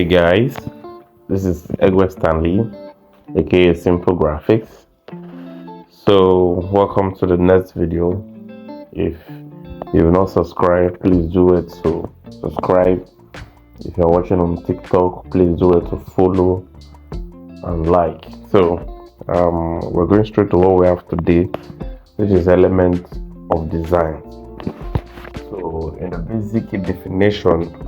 Guys, this is Egwe Stanley, aka Simple Graphics. So welcome to the next video. If you've not subscribed, please do it to subscribe. If you're watching on TikTok, please do it to follow and like. So we're going straight to what we have today, which is element of design. So in the basic definition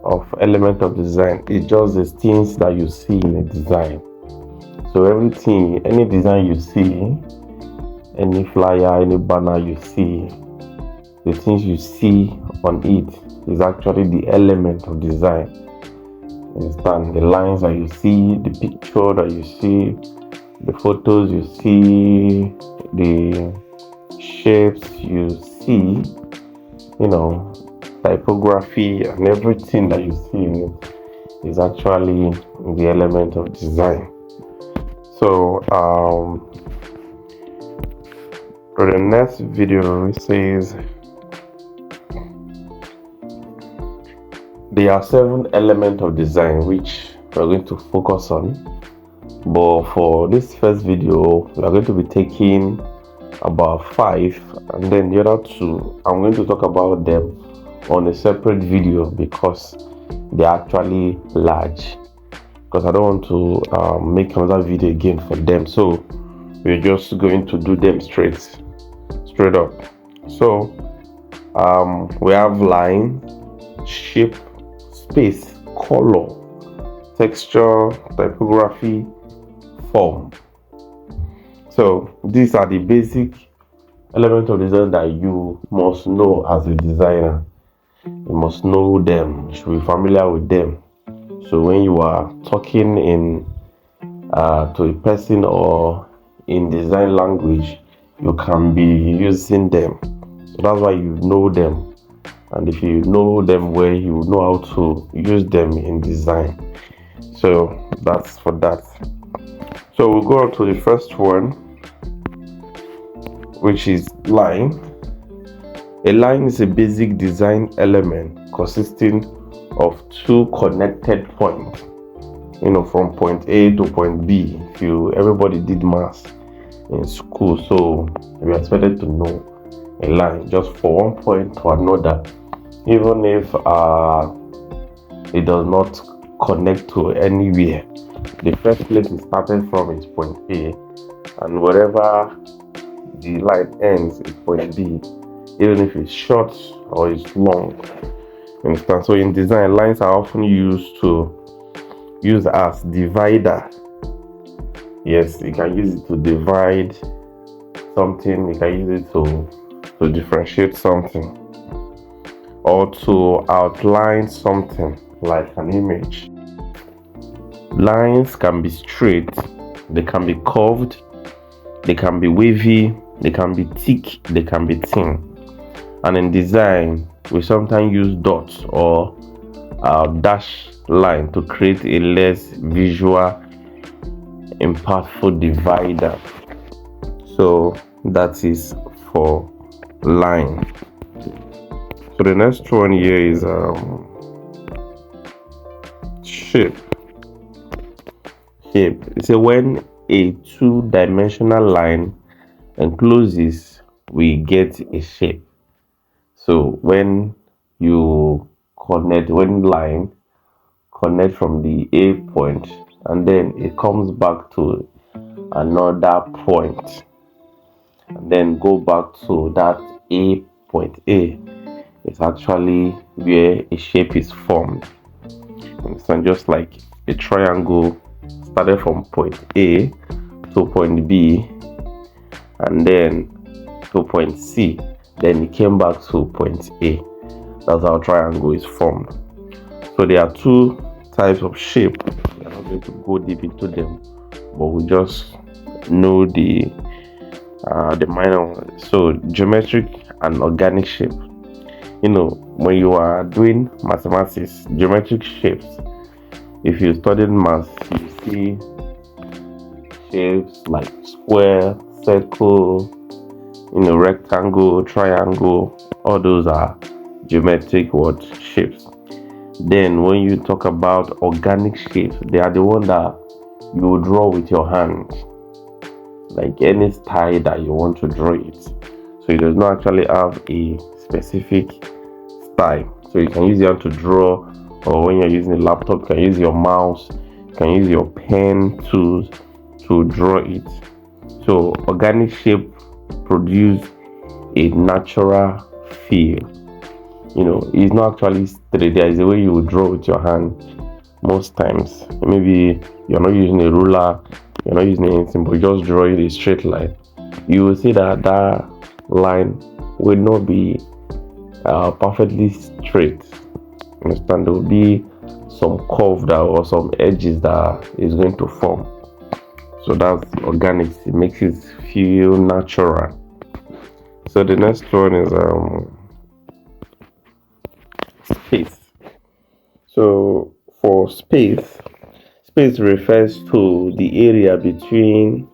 of element of design, it's just the things that you see in a design. So everything, any design you see, any flyer, any banner you see, the things you see on it is actually the element of design. Understand? The lines that you see, the picture that you see, the photos you see, the shapes you see, typography and everything that you see in it is actually the element of design. So for the next video, it says there are 7 elements of design which we're going to focus on, but for this first video we are going to be taking about 5, and then the other 2 I'm going to talk about them on a separate video because they're actually large, because I don't want to make another video again for them. So we're just going to do them straight up. So we have line, shape, space, color, texture, typography, form. So these are the basic elements of design that you must know as a designer. You must know them, you should be familiar with them. So when you are talking in to a person or in design language, you can be using them. So that's why you know them. And if you know them well, you know how to use them in design. So that's for that. So we'll go on to the first one, which is line. A line is a basic design element consisting of 2 connected points, from point A to point B. Everybody did math in school, so we are expected to know a line just for one point to another, even if it does not connect to anywhere. The first place it started from is point A, and wherever the line ends is point B, even if it's short or it's long. Understand? So in design, lines are often used as divider. Yes, you can use it to divide something, you can use it to differentiate something, or to outline something like an image. Lines can be straight, they can be curved, they can be wavy, they can be thick, they can be thin. And in design, we sometimes use dots or dash line to create a less visual, impactful divider. So that is for line. So the next one here is shape. It's when a 2-dimensional line encloses, we get a shape. So when line connect from the A point and then it comes back to another point and then go back to that A point A, it's actually where a shape is formed. Understand? Just like a triangle started from point A to point B and then to point C, then it came back to point A. That's how triangle is formed. So there are 2 types of shape. We're not going to go deep into them, but we just know the minor. So geometric and organic shape. When you are doing mathematics, geometric shapes, if you studied math, you see shapes like square, circle, rectangle, triangle. All those are geometric shapes. Then when you talk about organic shapes, they are the one that you will draw with your hand, like any style that you want to draw it. So it does not actually have a specific style. So you can use your hand to draw, or when you're using a laptop, you can use your mouse, you can use your pen tools to draw it. So organic shape produce a natural feel. It's not actually straight. There is a way you will draw with your hand most times. Maybe you're not using a ruler, you're not using anything, but just drawing a straight line. You will see that that line will not be perfectly straight. Understand? There will be some curve that, or some edges that is going to form. So that's organic. It makes it feel natural. So the next one is space. So for space refers to the area between,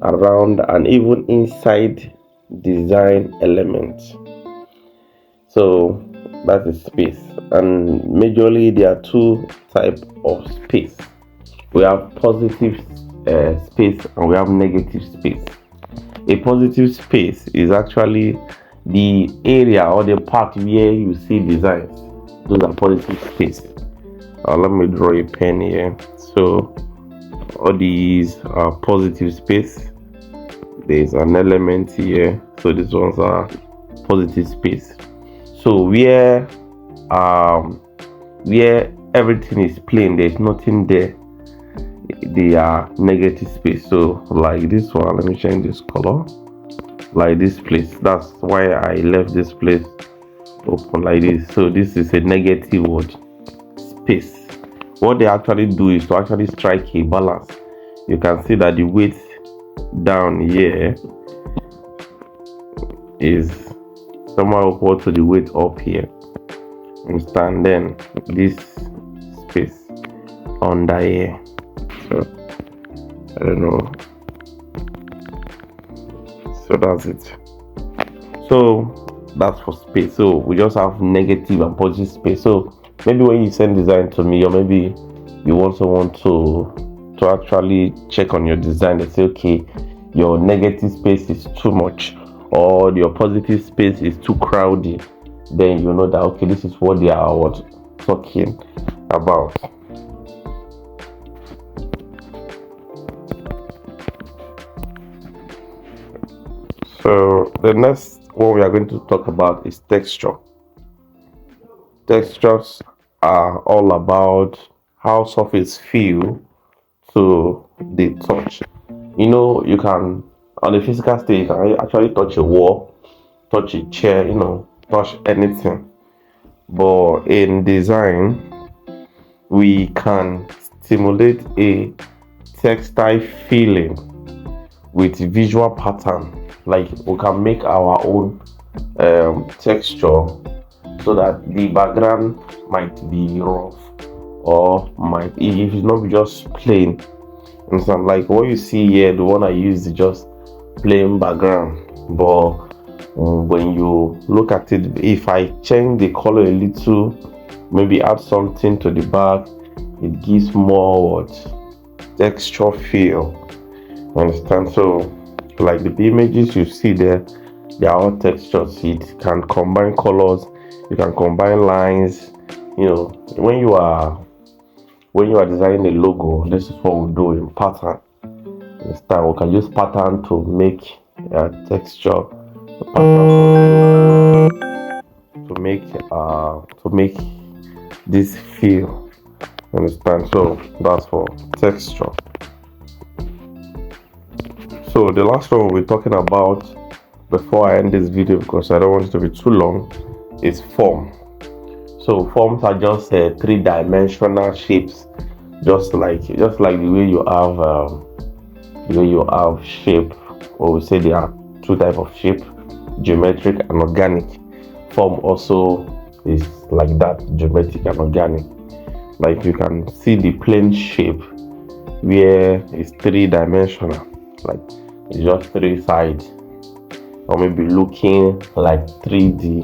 around, and even inside design elements. So that is space. And majorly there are two types of space. We have positive space and we have negative space. A positive space is actually the area or the part where you see designs. Those are positive space. Let me draw a pen here. So all these are positive space. There's an element here, so these ones are positive space. So where everything is plain, there's nothing there, they are negative space. So like this one, let me change this color, like this place. That's why I left this place open like this. So this is a negative word, space. What they actually do is to actually strike a balance. You can see that the weight down here is somehow equal to the weight up here. Understand? Then this space under here. So I don't know. So that's it. So that's for space. So we just have negative and positive space. So maybe when you send design to me, or maybe you also want to actually check on your design and say, okay, your negative space is too much, or your positive space is too crowded, then you know that, okay, this is what they are talking about. So the next one we are going to talk about is texture. Textures are all about how surface feel to the touch. You can, on a physical stage, you can actually touch a wall, touch a chair, touch anything. But in design, we can stimulate a textile feeling with visual pattern. Like we can make our own texture, so that the background might be rough, or might, if it's not just plain. And like what you see here, the one I use is just plain background. But when you look at it, if I change the color a little, maybe add something to the back, it gives more texture feel. Understand? So like the images you see there, they are all textures. It can combine colors, you can combine lines. When you are designing a logo, this is what we do in pattern. Understand? We can use pattern to make a texture, to make this feel. Understand? So that's for texture. So the last one we're talking about before I end this video, because I don't want it to be too long, is form. So forms are just three-dimensional shapes, just like the way you have shape, or we say there are two types of shape, geometric and organic. Form also is like that, geometric and organic. Like you can see the plane shape where it's three-dimensional, like it's just three sides, or maybe looking like 3D.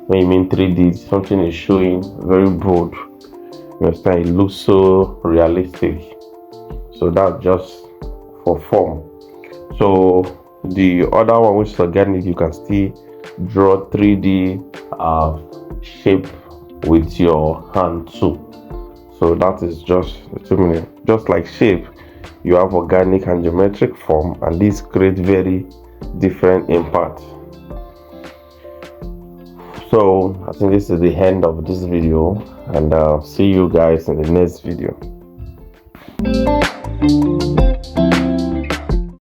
when you mean 3D, something is showing very bold. You understand? It looks so realistic. So that's just for form. So the other one, which is organic, you can still draw 3D shape with your hand too. So that is just 2 minutes. Just like shape, you have organic and geometric form, and these create very different impact. So I think this is the end of this video, and see you guys in the next video.